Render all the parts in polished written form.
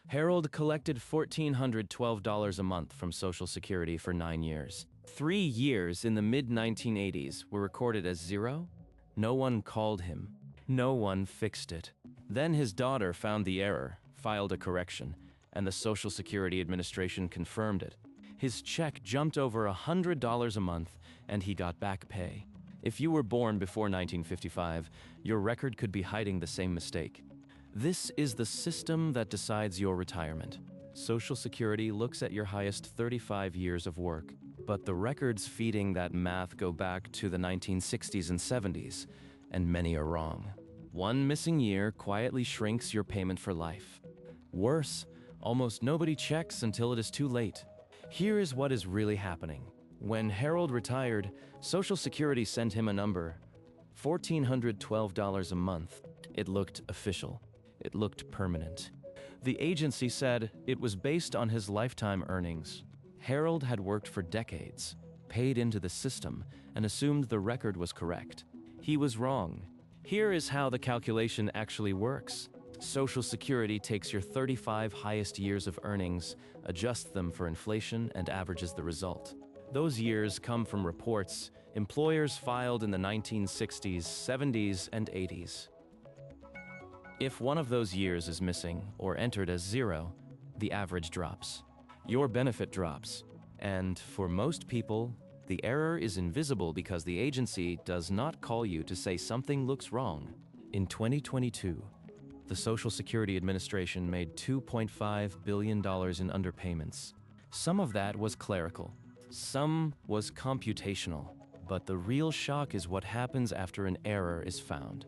Harold collected $1,412 a month from Social Security for 9 years. 3 years in the mid-1980s were recorded as zero. No one called him. No one fixed it. Then his daughter found the error, filed a correction, and the Social Security Administration confirmed it. His check jumped over $100 a month, and he got back pay. If you were born before 1955, your record could be hiding the same mistake. This is the system that decides your retirement. Social Security looks at your highest 35 years of work, but the records feeding that math go back to the 1960s and 70s, and many are wrong. One missing year quietly shrinks your payment for life. Worse, almost nobody checks until it is too late. Here is what is really happening. When Harold retired, Social Security sent him a number, $1,412 a month. It looked official. It looked permanent. The agency said it was based on his lifetime earnings. Harold had worked for decades, paid into the system, and assumed the record was correct. He was wrong. Here is how the calculation actually works. Social Security takes your 35 highest years of earnings, adjusts them for inflation, and averages the result. Those years come from reports employers filed in the 1960s, 70s, and 80s. If one of those years is missing or entered as zero, the average drops. Your benefit drops. And for most people, the error is invisible because the agency does not call you to say something looks wrong. In 2022, the Social Security Administration made $2.5 billion in underpayments. Some of that was clerical. Some was computational. But the real shock is what happens after an error is found.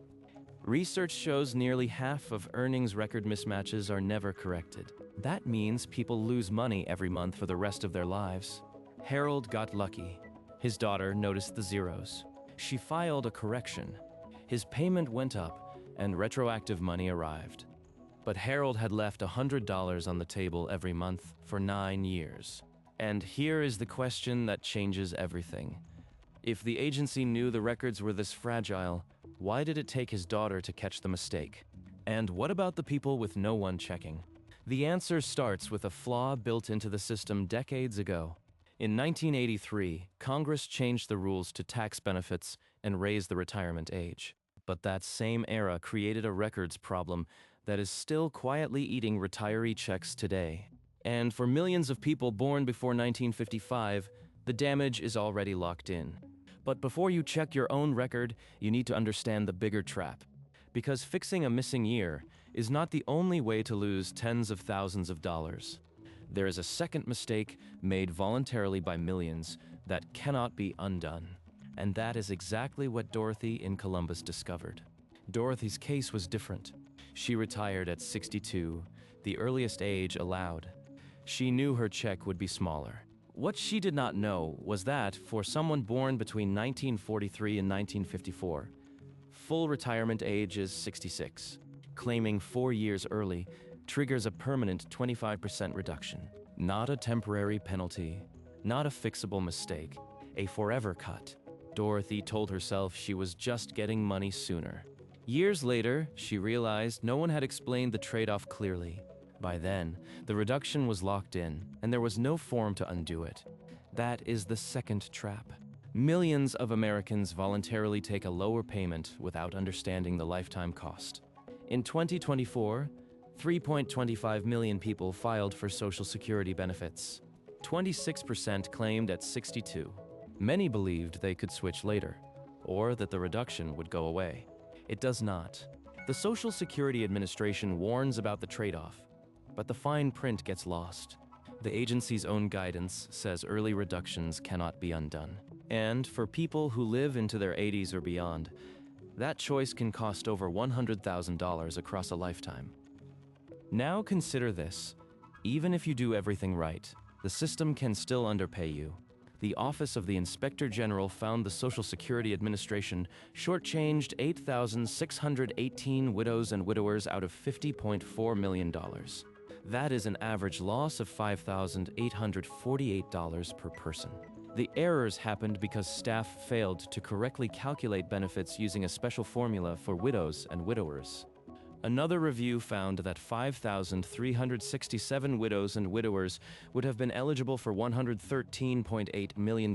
Research shows nearly half of earnings record mismatches are never corrected. That means people lose money every month for the rest of their lives. Harold got lucky. His daughter noticed the zeros. She filed a correction. His payment went up, and retroactive money arrived. But Harold had left $100 on the table every month for 9 years. And here is the question that changes everything. If the agency knew the records were this fragile, why did it take his daughter to catch the mistake? And what about the people with no one checking? The answer starts with a flaw built into the system decades ago. In 1983, Congress changed the rules to tax benefits and raise the retirement age. But that same era created a records problem that is still quietly eating retiree checks today. And for millions of people born before 1955, the damage is already locked in. But before you check your own record, you need to understand the bigger trap. Because fixing a missing year is not the only way to lose tens of thousands of dollars. There is a second mistake made voluntarily by millions that cannot be undone. And that is exactly what Dorothy in Columbus discovered. Dorothy's case was different. She retired at 62, the earliest age allowed. She knew her check would be smaller. What she did not know was that, for someone born between 1943 and 1954, full retirement age is 66. Claiming 4 years early triggers a permanent 25% reduction. Not a temporary penalty, not a fixable mistake, a forever cut. Dorothy told herself she was just getting money sooner. Years later, she realized no one had explained the trade-off clearly. By then, the reduction was locked in, and there was no form to undo it. That is the second trap. Millions of Americans voluntarily take a lower payment without understanding the lifetime cost. In 2024, 3.25 million people filed for Social Security benefits. 26% claimed at 62. Many believed they could switch later, or that the reduction would go away. It does not. The Social Security Administration warns about the trade-off, but the fine print gets lost. The agency's own guidance says early reductions cannot be undone. And for people who live into their 80s or beyond, that choice can cost over $100,000 across a lifetime. Now consider this. Even if you do everything right, the system can still underpay you. The Office of the Inspector General found the Social Security Administration shortchanged 8,618 widows and widowers out of $50.4 million. That is an average loss of $5,848 per person. The errors happened because staff failed to correctly calculate benefits using a special formula for widows and widowers. Another review found that 5,367 widows and widowers would have been eligible for $113.8 million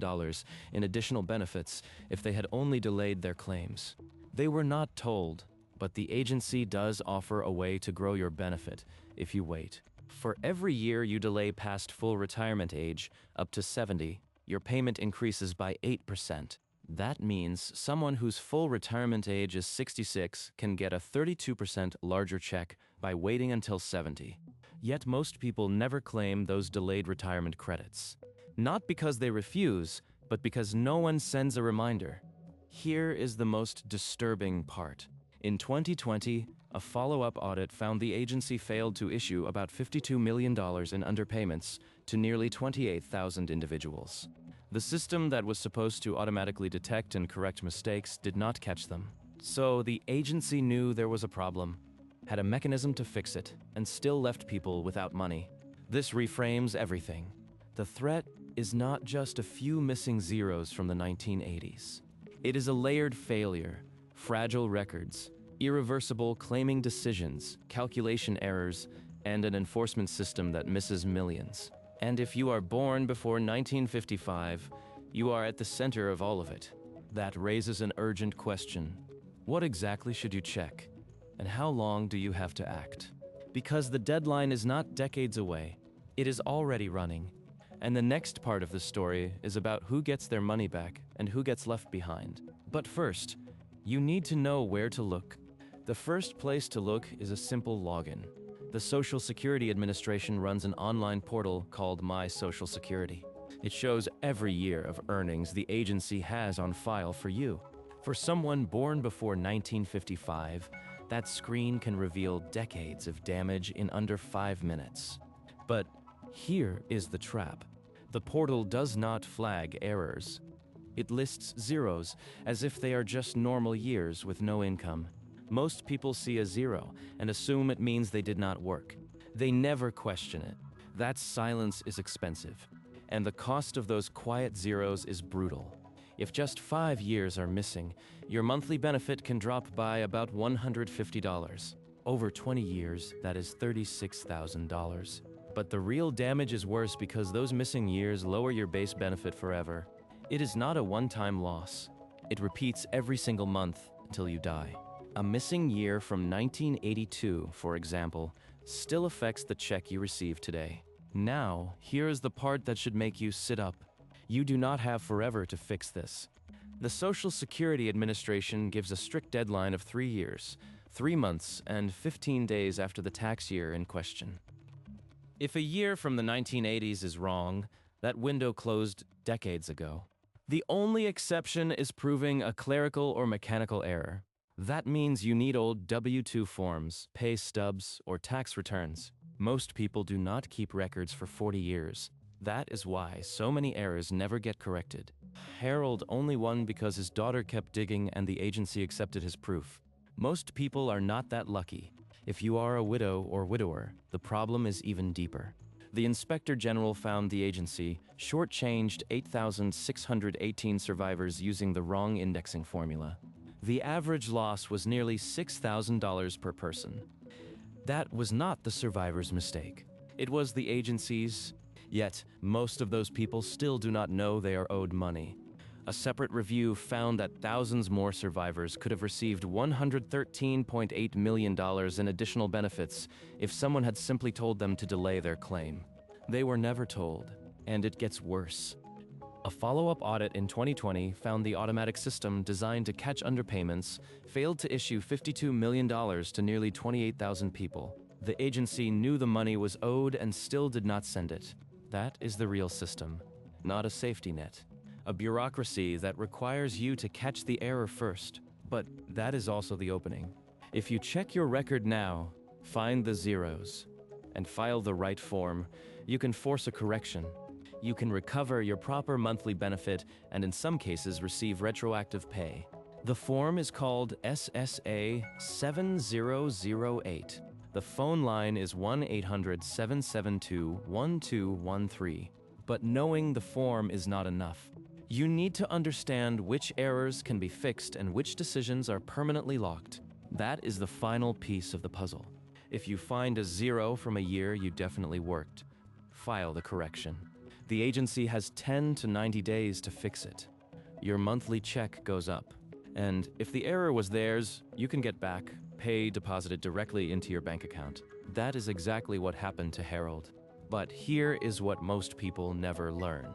in additional benefits if they had only delayed their claims. They were not told, but the agency does offer a way to grow your benefit if you wait. For every year you delay past full retirement age, up to 70, your payment increases by 8%. That means someone whose full retirement age is 66 can get a 32% larger check by waiting until 70. Yet most people never claim those delayed retirement credits. Not because they refuse, but because no one sends a reminder. Here is the most disturbing part. In 2020, a follow-up audit found the agency failed to issue about $52 million in underpayments to nearly 28,000 individuals. The system that was supposed to automatically detect and correct mistakes did not catch them. So the agency knew there was a problem, had a mechanism to fix it, and still left people without money. This reframes everything. The threat is not just a few missing zeros from the 1980s. It is a layered failure, fragile records, irreversible claiming decisions, calculation errors, and an enforcement system that misses millions. And if you are born before 1955, you are at the center of all of it. That raises an urgent question. What exactly should you check? And how long do you have to act? Because the deadline is not decades away, it is already running. And the next part of the story is about who gets their money back and who gets left behind. But first, you need to know where to look. The first place to look is a simple login. The Social Security Administration runs an online portal called My Social Security. It shows every year of earnings the agency has on file for you. For someone born before 1955, that screen can reveal decades of damage in under 5 minutes. But here is the trap. The portal does not flag errors. It lists zeros as if they are just normal years with no income. Most people see a zero and assume it means they did not work. They never question it. That silence is expensive, and the cost of those quiet zeros is brutal. If just 5 years are missing, your monthly benefit can drop by about $150. Over 20 years, that is $36,000. But the real damage is worse because those missing years lower your base benefit forever. It is not a one-time loss. It repeats every single month until you die. A missing year from 1982, for example, still affects the check you receive today. Now, here is the part that should make you sit up. You do not have forever to fix this. The Social Security Administration gives a strict deadline of 3 years, 3 months, and 15 days after the tax year in question. If a year from the 1980s is wrong, that window closed decades ago. The only exception is proving a clerical or mechanical error. That means you need old W-2 forms, pay stubs, or tax returns. Most people do not keep records for 40 years. That is why so many errors never get corrected. Harold only won because his daughter kept digging and the agency accepted his proof. Most people are not that lucky. If you are a widow or widower, the problem is even deeper. The Inspector General found the agency shortchanged 8,618 survivors using the wrong indexing formula. The average loss was nearly $6,000 per person. That was not the survivor's mistake. It was the agency's. Yet, most of those people still do not know they are owed money. A separate review found that thousands more survivors could have received $113.8 million in additional benefits if someone had simply told them to delay their claim. They were never told, and it gets worse. A follow-up audit in 2020 found the automatic system designed to catch underpayments failed to issue $52 million to nearly 28,000 people. The agency knew the money was owed and still did not send it. That is the real system, not a safety net. A bureaucracy that requires you to catch the error first. But that is also the opening. If you check your record now, find the zeros, and file the right form, you can force a correction. You can recover your proper monthly benefit and in some cases receive retroactive pay. The form is called SSA 7008. The phone line is 1-800-772-1213. But knowing the form is not enough. You need to understand which errors can be fixed and which decisions are permanently locked. That is the final piece of the puzzle. If you find a 0 from a year you definitely worked, file the correction. The agency has 10 to 90 days to fix it. Your monthly check goes up. And if the error was theirs, you can get back, pay deposited directly into your bank account. That is exactly what happened to Harold. But here is what most people never learn.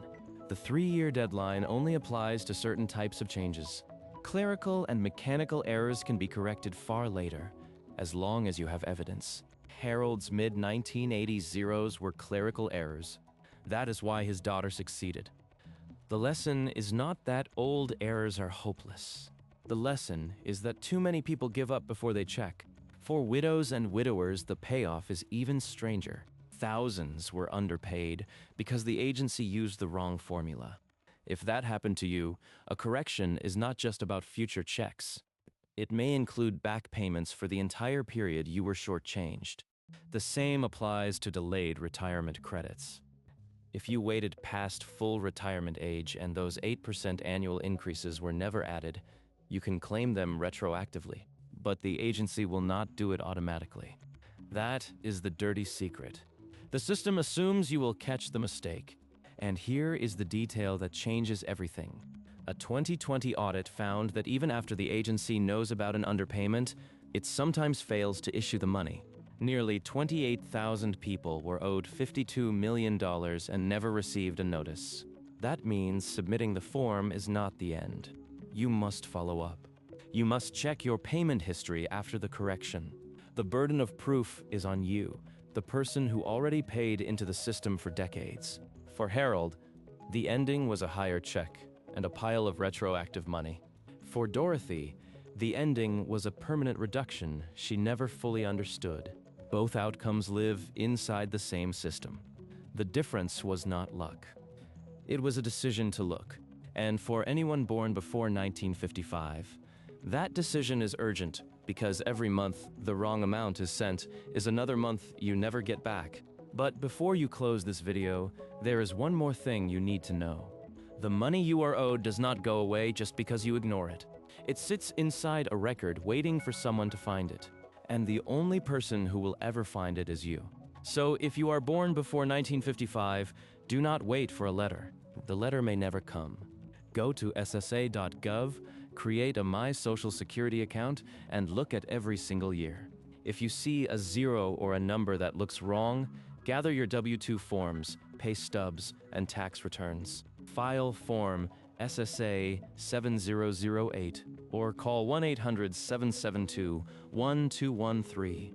The 3-year deadline only applies to certain types of changes. Clerical and mechanical errors can be corrected far later, as long as you have evidence. Harold's mid-1980s zeros were clerical errors. That is why his daughter succeeded. The lesson is not that old errors are hopeless. The lesson is that too many people give up before they check. For widows and widowers, the payoff is even stranger. Thousands were underpaid because the agency used the wrong formula. If that happened to you, a correction is not just about future checks. It may include back payments for the entire period you were shortchanged. The same applies to delayed retirement credits. If you waited past full retirement age and those 8% annual increases were never added, you can claim them retroactively, but the agency will not do it automatically. That is the dirty secret. The system assumes you will catch the mistake. And here is the detail that changes everything. A 2020 audit found that even after the agency knows about an underpayment, it sometimes fails to issue the money. Nearly 28,000 people were owed $52 million and never received a notice. That means submitting the form is not the end. You must follow up. You must check your payment history after the correction. The burden of proof is on you, the person who already paid into the system for decades. For Harold, the ending was a higher check and a pile of retroactive money. For Dorothy, the ending was a permanent reduction she never fully understood. Both outcomes live inside the same system. The difference was not luck. It was a decision to look. And for anyone born before 1955, that decision is urgent because every month the wrong amount is sent is another month you never get back. But before you close this video, there is one more thing you need to know. The money you are owed does not go away just because you ignore it. It sits inside a record waiting for someone to find it. And the only person who will ever find it is you. So if you are born before 1955, do not wait for a letter. The letter may never come. Go to ssa.gov, create a My Social Security account, and look at every single year. If you see a 0 or a number that looks wrong, gather your W-2 forms, pay stubs, and tax returns. File Form SSA 7008 or call 1-800-772-1213.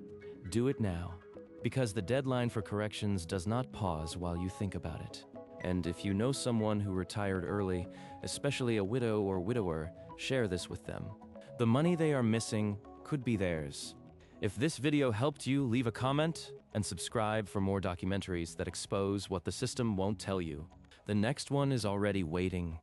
Do it now, because the deadline for corrections does not pause while you think about it. And if you know someone who retired early, especially a widow or widower, share this with them. The money they are missing could be theirs. If this video helped you, leave a comment and subscribe for more documentaries that expose what the system won't tell you. The next one is already waiting.